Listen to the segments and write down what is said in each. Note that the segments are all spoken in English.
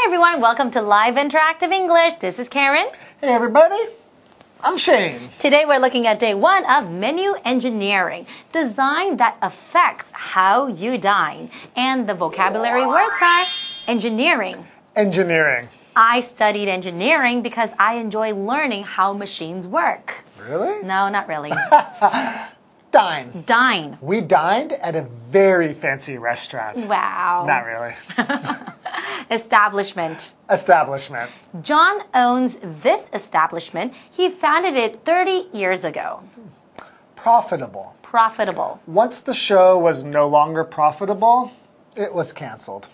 everyone, welcome to Live Interactive English. This is Karen. Hey everybody, I'm Shane. Today we're looking at day 1 of menu engineering, design that affects how you dine. And the vocabulary words are engineering. Engineering. I studied engineering because I enjoy learning how machines work. Really? No, not really. Dine. Dine. We dined at a very fancy restaurant. Wow. Not really. Establishment. Establishment. John owns this establishment. He founded it 30 years ago. Profitable. Profitable. Once the show was no longer profitable, it was canceled.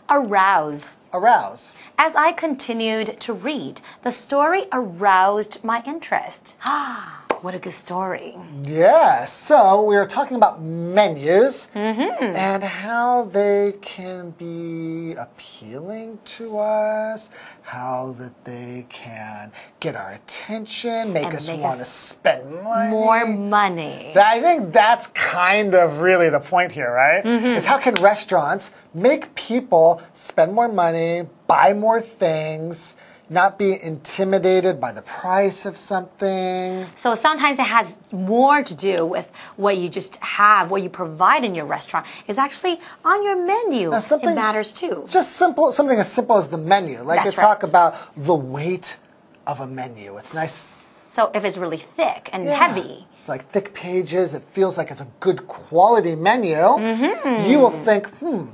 Arouse. Arouse. As I continued to read, the story aroused my interest. What a good story. Yeah, so we were talking about menus and how they can be appealing to us, how that they can get our attention, make us want to spend money. More money. I think that's kind of really the point here, right? Is how can restaurants make people spend more money, buy more things, not be intimidated by the price of something. So sometimes it has more to do with what you just have, what you provide in your restaurant. It's actually on your menu. It matters too. Just simple, something as simple as the menu. Like That's they talk about the weight of a menu. It's nice. So if it's really thick and heavy. It's like thick pages. It feels like it's a good quality menu. You will think,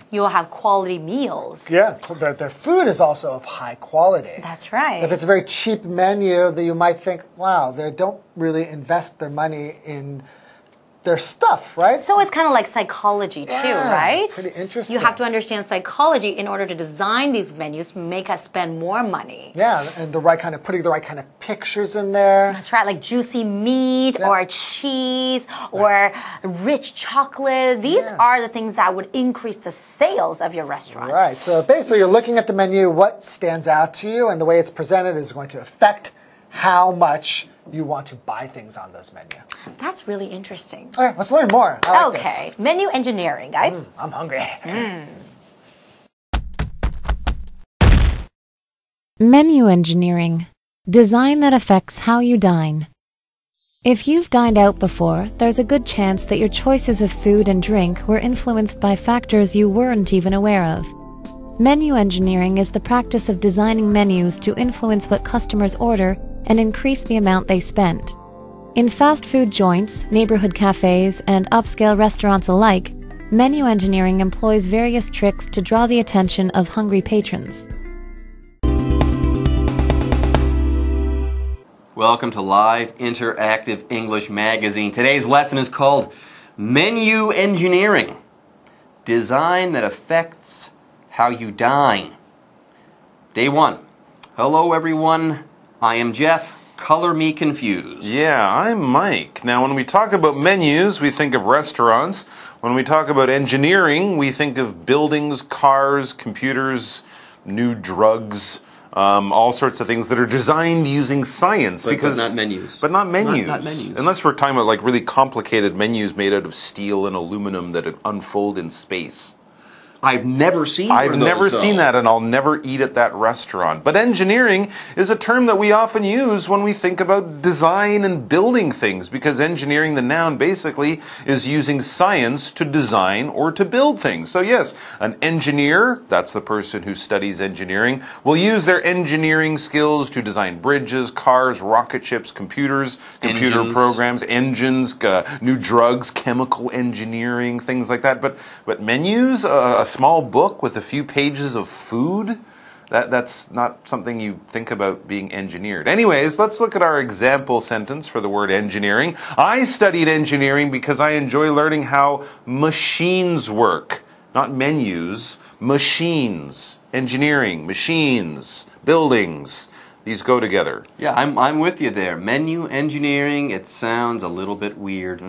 You'll have quality meals. yeah, their food is also of high quality. That's right. If it's a very cheap menu, that you might think, wow, they don't really invest their money in their stuff, right? So it's kind of like psychology too, right? Pretty interesting. You have to understand psychology in order to design these menus, make us spend more money. Yeah, and putting the right kind of pictures in there. That's right, like juicy meat or cheese or rich chocolate. These are the things that would increase the sales of your restaurant. Right, so basically you're looking at the menu, what stands out to you, and the way it's presented is going to affect how much you want to buy things on this menu. That's really interesting. Okay, let's learn more. I like this. Menu engineering, guys. I'm hungry. Menu engineering. Design that affects how you dine. If you've dined out before, there's a good chance that your choices of food and drink were influenced by factors you weren't even aware of. Menu engineering is the practice of designing menus to influence what customers order and increase the amount they spend. In fast food joints, neighborhood cafes, and upscale restaurants alike, menu engineering employs various tricks to draw the attention of hungry patrons. Welcome to Live Interactive English Magazine. Today's lesson is called Menu Engineering. Design that affects how you dine. Day 1. Hello everyone. I am Jeff. Color me confused. Yeah, I'm Mike. Now, when we talk about menus, we think of restaurants. When we talk about engineering, we think of buildings, cars, computers, new drugs, all sorts of things that are designed using science. But not menus. But not menus. Not menus. Unless we're talking about like really complicated menus made out of steel and aluminum that unfold in space. I've never seen one of those, I've never seen that, and I'll never eat at that restaurant. But engineering is a term that we often use when we think about design and building things, because engineering, the noun, basically is using science to design or to build things. So yes, an engineer, that's the person who studies engineering, will use their engineering skills to design bridges, cars, rocket ships, computers, computer programs, engines, new drugs, chemical engineering, things like that. But menus, a small book with a few pages of food, that's not something you think about being engineered. Anyways, let's look at our example sentence for the word engineering. I studied engineering because I enjoy learning how machines work. Not menus, machines. Engineering, machines, buildings. These go together. Yeah, I'm with you there. Menu engineering, it sounds a little bit weird.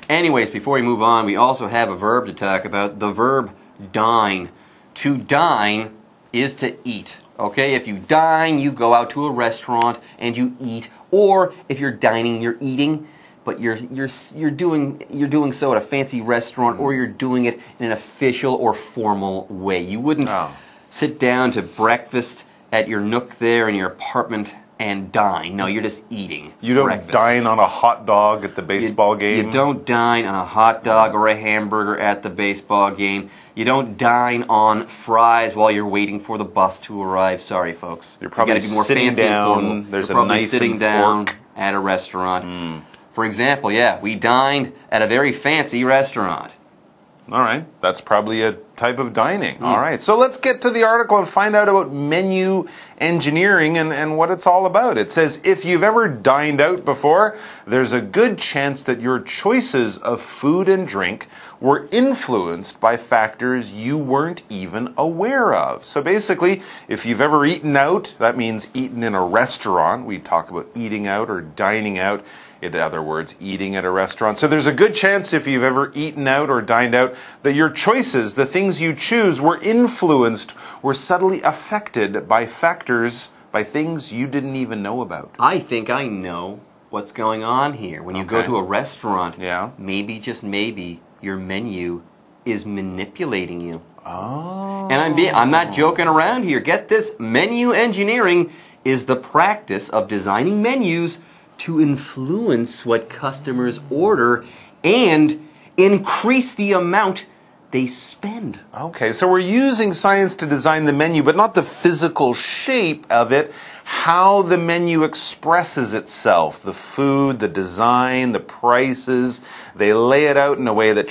Anyways, before we move on, we also have a verb to talk about. The verb dine. To dine is to eat. Okay, if you dine, you go out to a restaurant and you eat. Or if you're dining, you're eating, but you're doing so at a fancy restaurant, or you're doing it in an official or formal way. You wouldn't sit down to breakfast at your nook there in your apartment and dine. No, you're just eating. You don't breakfast. dine on a hot dog at the baseball game? You don't dine on a hot dog or a hamburger at the baseball game. You don't dine on fries while you're waiting for the bus to arrive. Sorry, folks. You're probably be more sitting fancy down. and formal. There's you're a probably knife sitting and down fork. at a restaurant. For example, yeah, we dined at a very fancy restaurant. All right, that's probably a type of dining. All right, so let's get to the article and find out about menu engineering and what it's all about. It says, if you've ever dined out before, there's a good chance that your choices of food and drink were influenced by factors you weren't even aware of. So basically, if you've ever eaten out, that means eaten in a restaurant. We talk about eating out or dining out. In other words, eating at a restaurant. So there's a good chance if you've ever eaten out or dined out that your choices, the things you choose, were influenced, were subtly affected by factors, by things you didn't even know about. I think I know what's going on here. When you go to a restaurant, maybe, just maybe, your menu is manipulating you. Oh. And I'm not joking around here. Get this, menu engineering is the practice of designing menus to influence what customers order and increase the amount they spend. Okay, so we're using science to design the menu, but not the physical shape of it, how the menu expresses itself, the food, the design, the prices. They lay it out in a way that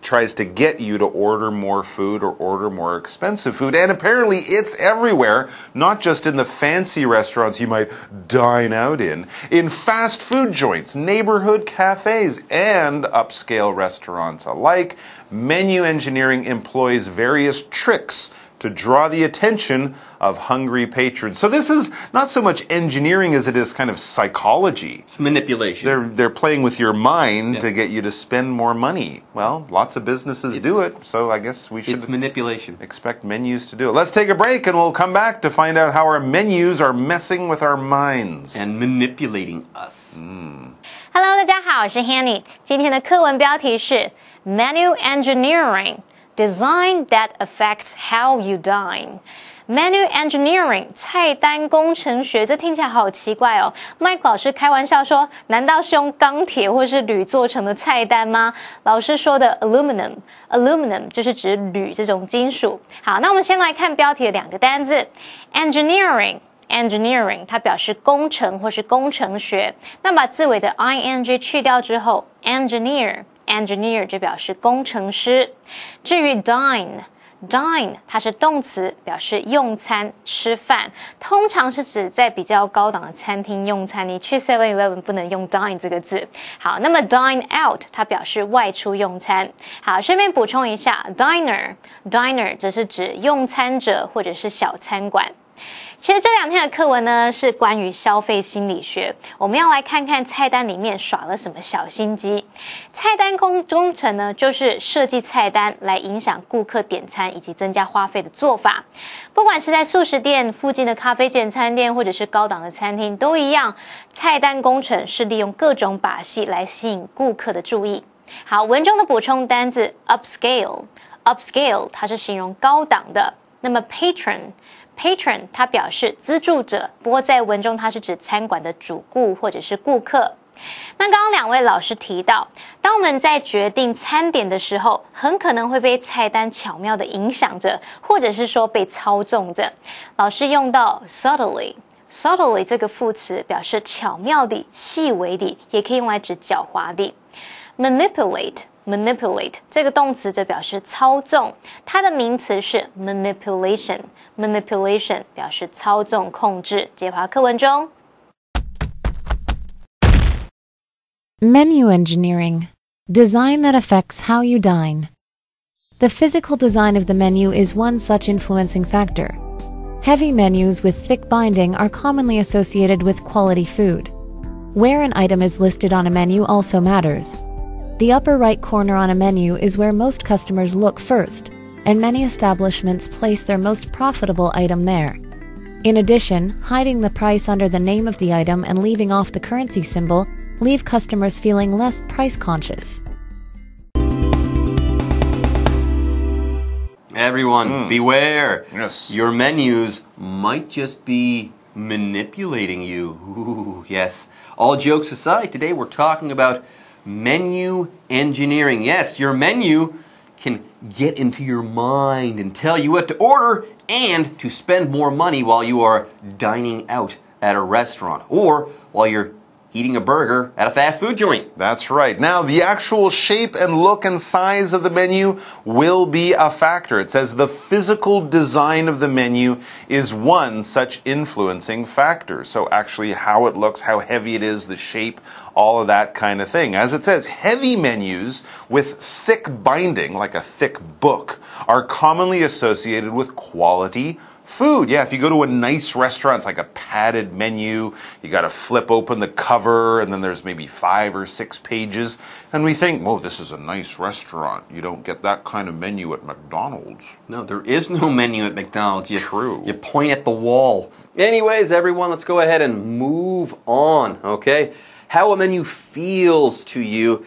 tries to get you to order more food or order more expensive food. And apparently it's everywhere, not just in the fancy restaurants you might dine out in fast food joints, neighborhood cafes, and upscale restaurants alike. Menu engineering employs various tricks to draw the attention of hungry patrons. So this is not so much engineering as it is kind of psychology. It's manipulation. They're playing with your mind to get you to spend more money. Well, lots of businesses do it, so I guess we should manipulation. Expect menus to do it. Let's take a break and we'll come back to find out how our menus are messing with our minds. And manipulating us. Hello， 大家好，我是 Hanny。今天的课文标题是 Menu Engineering, Design that affects how you dine. Menu Engineering 菜单工程学，这听起来好奇怪哦。Mike 老师开玩笑说，难道是用钢铁或是铝做成的菜单吗？老师说的 aluminum 就是指铝这种金属。好，那我们先来看标题的两个单字 Engineering 它表示工程或是工程学，那把字尾的 ing 去掉之后 engineer 就表示工程师。至于 dine 它是动词，表示用餐吃饭，通常是指在比较高档的餐厅用餐，你去 7-Eleven 不能用 dine 这个字。好，那么 dine out 它表示外出用餐。好，顺便补充一下 diner 则是指用餐者或者是小餐馆。其实这两天的课文呢是关于消费心理学，我们要来看看菜单里面耍了什么小心机。菜单工程呢就是设计菜单来影响顾客点餐以及增加花费的做法，不管是在速食店、附近的咖啡简餐店或者是高档的餐厅都一样，菜单工程是利用各种把戏来吸引顾客的注意。好，文中的补充单字 upscale 它是形容高档的，那么 patron 它表示资助者，不过在文中它是指餐馆的主顾或者是顾客。那刚刚两位老师提到，当我们在决定餐点的时候，很可能会被菜单巧妙的影响着，或者是说被操纵着。老师用到 subtly 这个副词表示巧妙地、细微地，也可以用来指狡猾地。Manipulate 这个动词则表示操纵，它的名词是 manipulation 表示操纵控制。解华课文中 Menu engineering, design that affects how you dine. The physical design of the menu is one such influencing factor. Heavy menus with thick binding are commonly associated with quality food. Where an item is listed on a menu also matters. The upper right corner on a menu is where most customers look first, and many establishments place their most profitable item there. In addition, hiding the price under the name of the item and leaving off the currency symbol leave customers feeling less price conscious. Everyone, beware. Yes. Your menus might just be manipulating you. Ooh, yes. All jokes aside, today we're talking about menu engineering. Yes, your menu can get into your mind and tell you what to order and to spend more money while you are dining out at a restaurant or while you're eating a burger at a fast food joint. That's right. Now, the actual shape and look and size of the menu will be a factor. It says the physical design of the menu is one such influencing factor. So actually how it looks, how heavy it is, the shape, all of that kind of thing. As it says, heavy menus with thick binding, like a thick book, are commonly associated with quality food. Yeah, if you go to a nice restaurant, it's like a padded menu. You got to flip open the cover, and then there's maybe 5 or 6 pages. And we think, whoa, this is a nice restaurant. You don't get that kind of menu at McDonald's. No, there is no menu at McDonald's. True. You point at the wall. Anyways, everyone, let's go ahead and move on, okay? How a menu feels to you,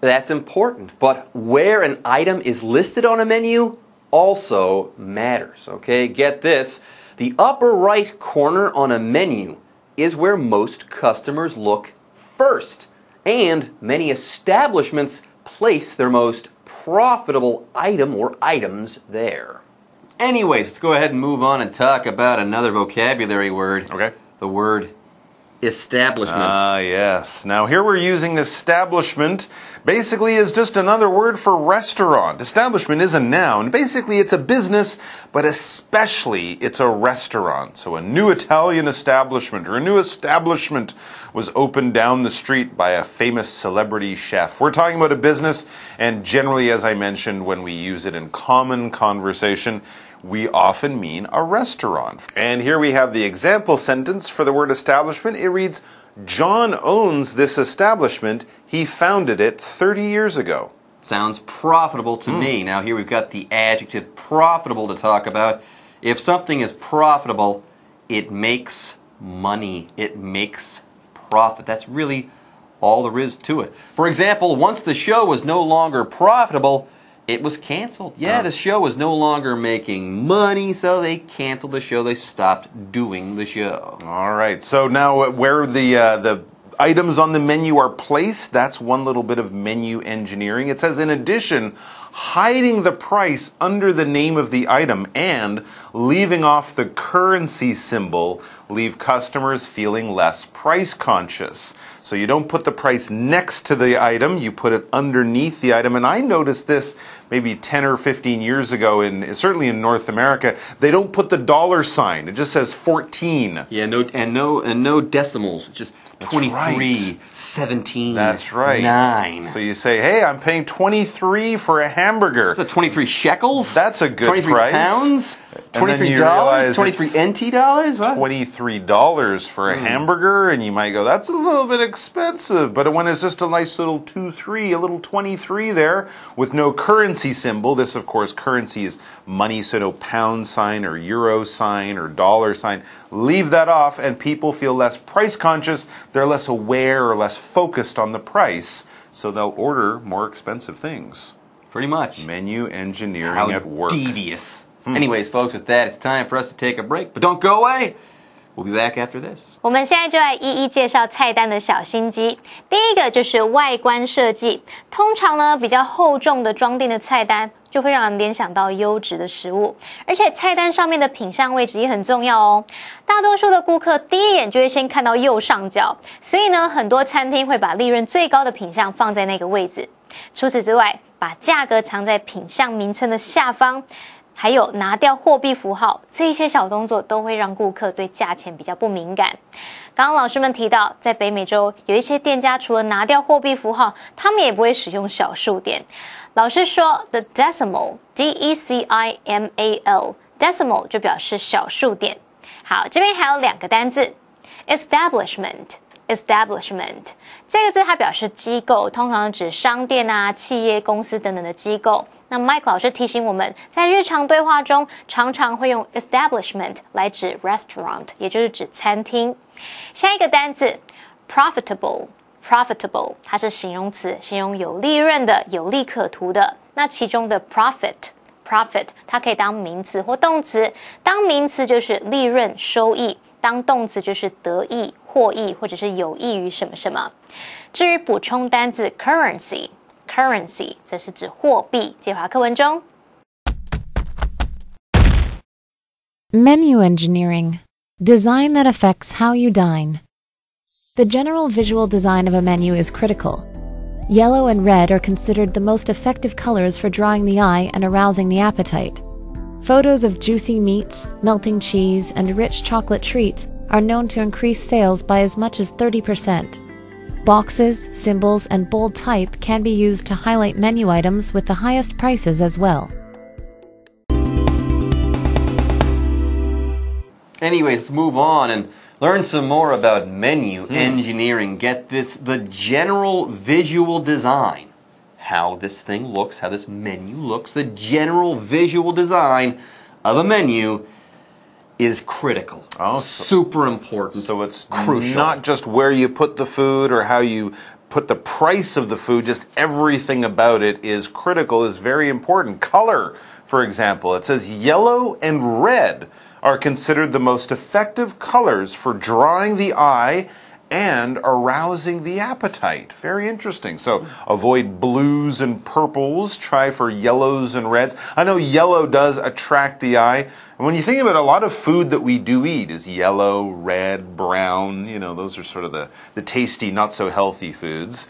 that's important. But where an item is listed on a menu also matters, okay? Get this. The upper right corner on a menu is where most customers look first. And many establishments place their most profitable item or items there. Anyways, let's go ahead and move on and talk about another vocabulary word. Okay. The word establishment. Ah, yes. Now here we're using establishment basically is just another word for restaurant. Establishment is a noun. Basically it's a business, but especially it's a restaurant. So a new Italian establishment or a new establishment was opened down the street by a famous celebrity chef. We're talking about a business, and generally, as I mentioned, when we use it in common conversation, we often mean a restaurant. And here we have the example sentence for the word establishment. It reads, John owns this establishment. He founded it 30 years ago. Sounds profitable to me. Now here we've got the adjective profitable to talk about. If something is profitable, it makes money. It makes profit. That's really all there is to it. For example, once the show was no longer profitable, it was canceled. Yeah, the show was no longer making money, so they canceled the show. They stopped doing the show. All right. So now where the items on the menu are placed, that's one little bit of menu engineering. It says, in addition, hiding the price under the name of the item and leaving off the currency symbol leave customers feeling less price conscious. So you don't put the price next to the item, you put it underneath the item. And I noticed this maybe 10 or 15 years ago, certainly in North America, they don't put the dollar sign. It just says 14. Yeah, no decimals. It's just 23, right. 17, That's right. 9. So you say, hey, I'm paying 23 for a hamburger. Is that 23 shekels? That's a good 23 price. Pounds? And then you $23? realize 23 it's NT dollars? What? $23 for a hamburger, and you might go, that's a little bit expensive. But when it's just a nice little 2-3, a little 23 there with no currency symbol, this, of course, currency is money, so no pound sign or euro sign or dollar sign. Leave that off, and people feel less price conscious. They're less aware or less focused on the price, so they'll order more expensive things. Pretty much. Menu engineering at work. Devious. Anyways, folks, with that, it's time for us to take a break. But don't go away. We'll be back after this. 我们现在就来一一介绍菜单的小心机。第一个就是外观设计，通常呢比较厚重的装订的菜单就会让人联想到优质的食物，而且菜单上面的品项位置也很重要哦。大多数的顾客第一眼就会先看到右上角，所以呢很多餐厅会把利润最高的品项放在那个位置。除此之外，把价格藏在品项名称的下方。还有拿掉货币符号，这些小动作都会让顾客对价钱比较不敏感。刚刚老师们提到，在北美洲有一些店家除了拿掉货币符号，他们也不会使用小数点。老师说 the decimal D-E-C-I-M-A-L decimal 就表示小数点。好，这边还有2个单字 establishment。这个字它表示机构，通常指商店啊、企业、公司等等的机构。那 Mike 老师提醒我们，在日常对话中常常会用 establishment 来指 restaurant， 也就是指餐厅。下一个单字 profitable， 它是形容词，形容有利润的、有利可图的。那其中的 profit profit 它可以当名词或动词，当名词就是利润、收益，当动词就是得益、获益或者是有益于什么什么。至于补充单字 currency 则是指货币，介华课文中。Menu engineering. Design that affects how you dine. The general visual design of a menu is critical. Yellow and red are considered the most effective colors for drawing the eye and arousing the appetite. Photos of juicy meats, melting cheese, and rich chocolate treats are known to increase sales by as much as 30%. Boxes, symbols, and bold type can be used to highlight menu items with the highest prices as well. Anyways, let's move on and learn some more about menu engineering. Get this, the general visual design. How this thing looks, how this menu looks, the general visual design of a menu is critical. Oh, super important. So it's crucial. Not just where you put the food or how you put the price of the food, just everything about it is critical, is very important. Color, for example, it says yellow and red are considered the most effective colors for drawing the eye and arousing the appetite. Very interesting. So avoid blues and purples. Try for yellows and reds. I know yellow does attract the eye. And when you think about it, a lot of food that we do eat is yellow, red, brown. You know, those are sort of the tasty, not so healthy foods.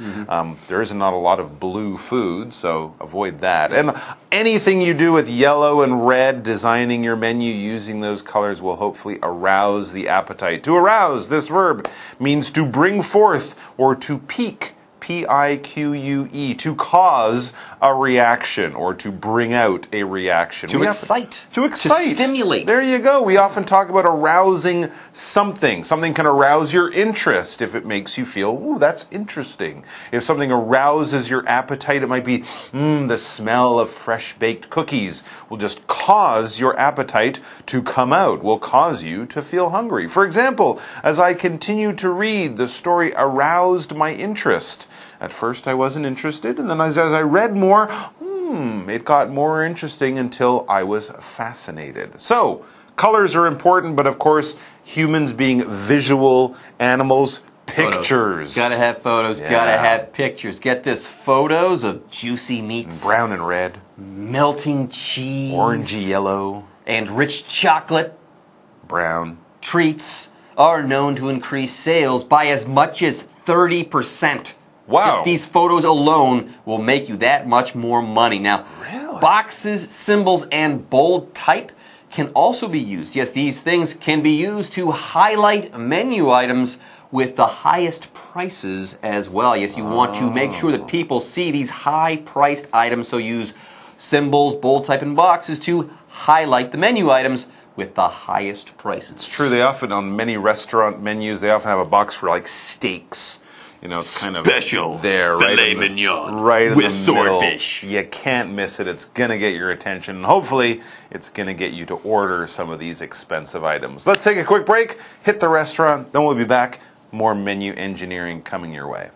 There is not a lot of blue food, so avoid that. And anything you do with yellow and red, designing your menu using those colors will hopefully arouse the appetite. To arouse, this verb means to bring forth or to pique. P-I-Q-U-E, to cause a reaction or to bring out a reaction. To excite. To excite. To stimulate. There you go. We often talk about arousing something. Something can arouse your interest if it makes you feel, ooh, that's interesting. If something arouses your appetite, it might be, the smell of fresh baked cookies will just cause your appetite to come out, will cause you to feel hungry. For example, as I continued to read, the story aroused my interest. At first I wasn't interested, and then as I read more, it got more interesting until I was fascinated. So, colors are important, but of course, humans being visual animals, pictures. Gotta have photos, gotta have pictures. Get this, photos of juicy meats. Brown and red. Melting cheese. Orangey yellow. And rich chocolate. Brown. Treats are known to increase sales by as much as 30%. Wow. Just these photos alone will make you that much more money. Now, really? Boxes, symbols, and bold type can also be used. Yes, these things can be used to highlight menu items with the highest prices as well. Yes, you want to make sure that people see these high-priced items, so use symbols, bold type, and boxes to highlight the menu items with the highest prices. It's true. They often, on many restaurant menus, they often have a box for like steaks. You know, it's kind of special there, filet mignon, right in with the middle. swordfish. You can't miss it. It's gonna get your attention, and hopefully, it's gonna get you to order some of these expensive items. Let's take a quick break. Hit the restaurant. Then we'll be back. More menu engineering coming your way.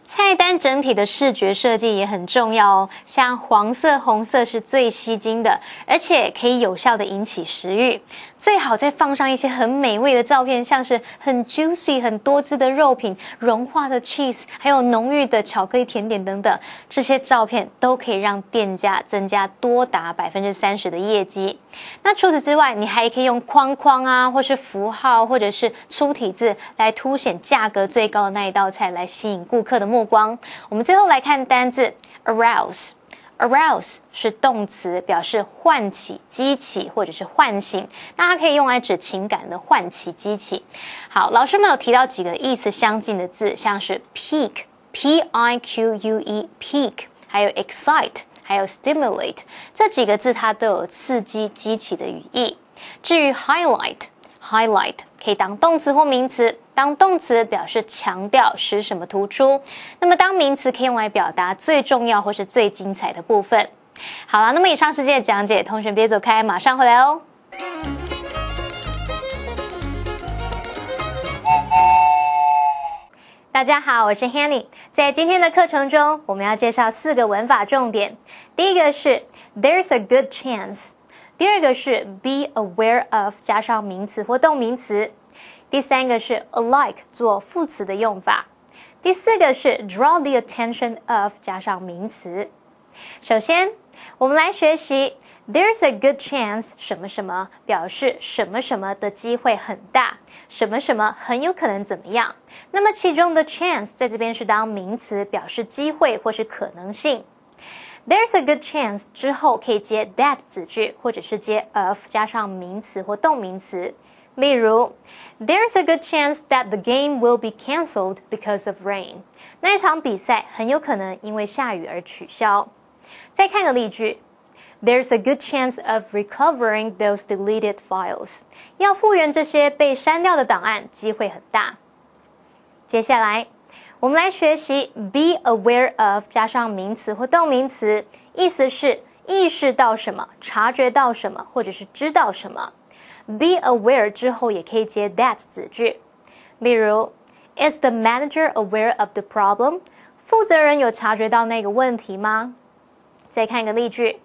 菜单整体的视觉设计也很重要哦，像黄色、红色是最吸睛的，而且可以有效的引起食欲。最好再放上一些很美味的照片，像是很 juicy、很多汁的肉品、融化的 cheese， 还有浓郁的巧克力甜点等等。这些照片都可以让店家增加多达 30% 的业绩。那除此之外，你还可以用框框啊，或是符号，或者是粗体字来凸显价格最高的那一道菜，来吸引顾客的目光。我们最后来看单字 arouse。arouse 是动词，表示唤起、激起或者是唤醒，那它可以用来指情感的唤起、激起。好，老师们有提到几个意思相近的字，像是 pique P-I-Q-U-E pique， 还有 excite， 还有 stimulate， 这几个字它都有刺激、激起的语义。至于 highlight 可以当动词或名词，当动词表示强调使什么突出，那么当名词可以用来表达最重要或是最精彩的部分。好了，那么以上是今天的讲解，同学别走开，马上回来哦。大家好，我是 Hanny。在今天的课程中，我们要介绍4个文法重点。第一个是 There's a good chance， 第二个是 be aware of 加上名词或动名词，第三个是 alike 做副词的用法，第4个是 draw the attention of 加上名词。首先，我们来学习 There's a good chance 什么什么表示什么什么的机会很大，什么什么很有可能怎么样。那么其中的 chance 在这边是当名词，表示机会或是可能性。There's a good chance 之后可以接 that 子句，或者是接 of 加上名词或动名词。例如 There's a good chance that the game will be cancelled because of rain。那一场比赛很有可能因为下雨而取消。再看个例句There's a good chance of recovering those deleted files。要复原这些被删掉的档案，机会很大。接下来，我们来学习 be aware of 加上名词或动名词，意思是意识到什么、察觉到什么，或者是知道什么。be aware 之后也可以接 that 子句。例如 Is the manager aware of the problem？ 负责人有察觉到那个问题吗？再看一个例句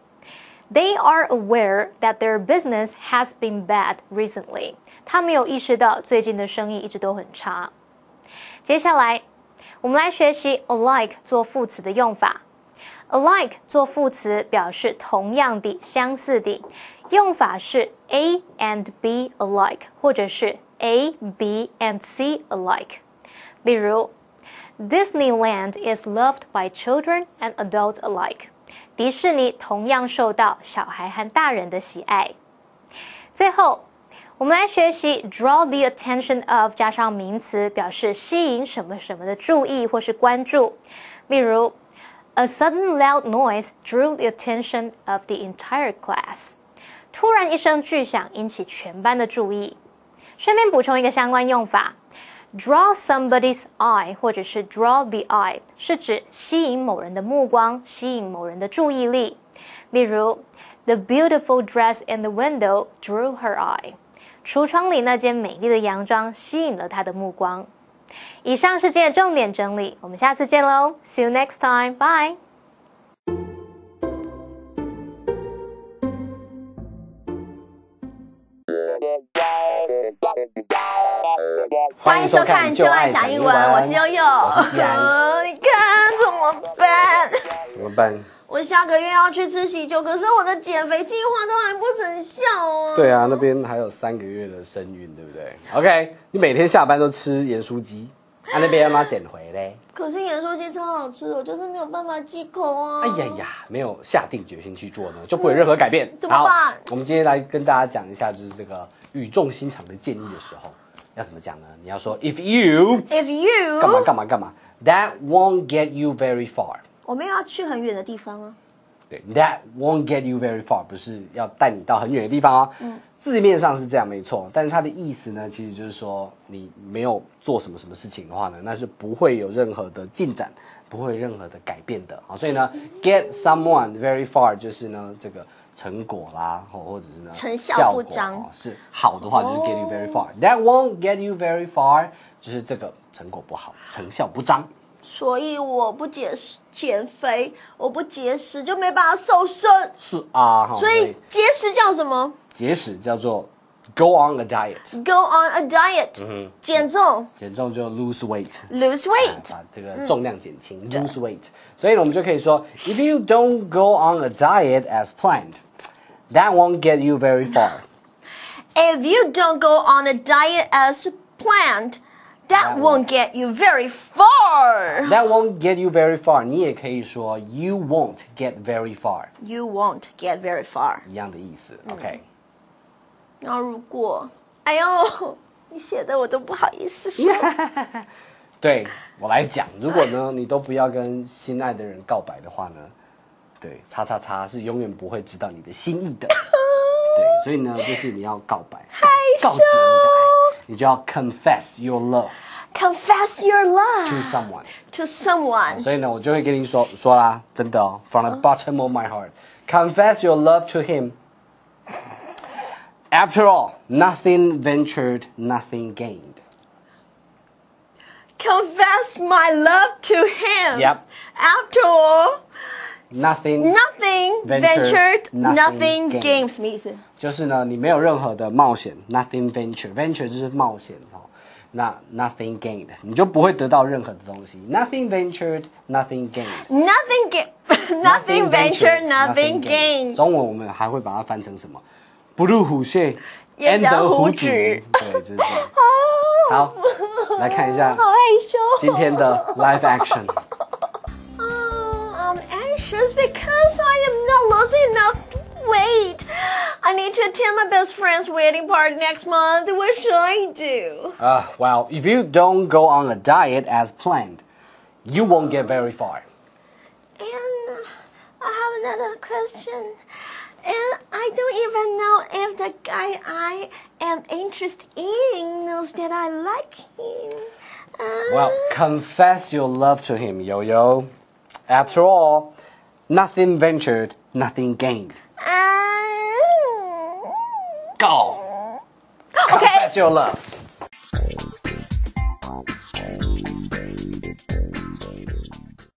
They are aware that their business has been bad recently。他们有意识到最近的生意一直都很差。接下来，我们来学习 alike 做副词的用法。alike 做副词表示同样的、相似的，用法是 A and B alike， 或者是 A, B and C alike。例如 Disneyland is loved by children and adults alike。迪士尼同样受到小孩和大人的喜爱。最后，我们来学习 draw the attention of 加上名词，表示吸引什么什么的注意或是关注。例如 A sudden loud noise drew the attention of the entire class。突然一声巨响引起全班的注意。顺便补充一个相关用法Draw somebody's eye 或者是 draw the eye 是指吸引某人的目光，吸引某人的注意力。例如 The beautiful dress in the window drew her eye。 橱窗里那件美丽的洋装吸引了她的目光。以上是今天的重点整理，我们下次见喽 See you next time, bye。欢迎收看《就爱讲英文》，我是悠悠。你看怎么办？怎么办？我下个月要去吃喜酒，可是我的减肥计划都还不成效啊。对啊，那边还有3个月的身孕，对不对 ？OK， 你每天下班都吃盐酥鸡，那边要不要减回嘞？可是盐酥鸡超好吃，我就是没有办法忌口啊。哎呀呀，没有下定决心去做呢，就不会有任何改变。怎么办？好，我们今天来跟大家讲一下，就是这个语重心长的建议的时候。要怎么讲呢？你要说 if you 干嘛 that won't get you very far。 我们要去很远的地方啊。对 that won't get you very far 不是要带你到很远的地方哦。字面上是这样没错，但是它的意思呢，其实就是说你没有做什么事情的话呢，那是不会有任何的进展，不会有任何的改变的。好，所以呢 get someone very far 就是呢这个成果啦，或者是呢成效不彰，是好的话就是 get you very far。That won't get you very far 就是这个成果不好，成效不彰。所以我不减肥，我不节食就没办法瘦身。是啊，所以节食叫什么？节食叫做 go on a diet。Go on a diet，减重就 lose weight， 把这个重量减轻，lose weight。所以呢，我们就可以说 ，If you don't go on a diet as planned, that won't get you very far. If you don't go on a diet as planned, that won't get you very far. That won't get you very far. 你也可以说 You won't get very far. You won't get very far. 一样的意思。OK。然后如果，哎呦，你写的我都不好意思说。对我来讲，如果呢你都不要跟心爱的人告白的话呢，对，叉叉叉是永远不会知道你的心意的。对，所以呢，就是你要告白，告诫你的爱，你就要 confess your love。Confess your love to someone. 所以呢，我就会跟你说啦，真的哦 ，from the bottom of my heart, confess your love to him. After all, nothing ventured, nothing gained. confess my love to him. Yep. After all, Nothing ventured, nothing gained gained 什么意思？就是呢，你没有任何的冒险 ，nothing venture 就是冒险哦。那 nothing gained 你就不会得到任何的东西 ，nothing ventured, nothing gained。Nothing ventured, nothing gained。中文我们还会把它翻成什么？不入虎穴，焉得虎子。子对，就是这样。好，来看一下好害羞。今天的 live action。 I'm anxious because I am not losing enough weight. I need to attend my best friend's wedding party next month. What should I do? Well, if you don't go on a diet as planned, you won't get very far. And I have another question. And I don't even know if the guy I am interested in knows that I like him. Well, confess your love to him, Yo-Yo. After all, nothing ventured, nothing gained. Go! Okay. Confess your love.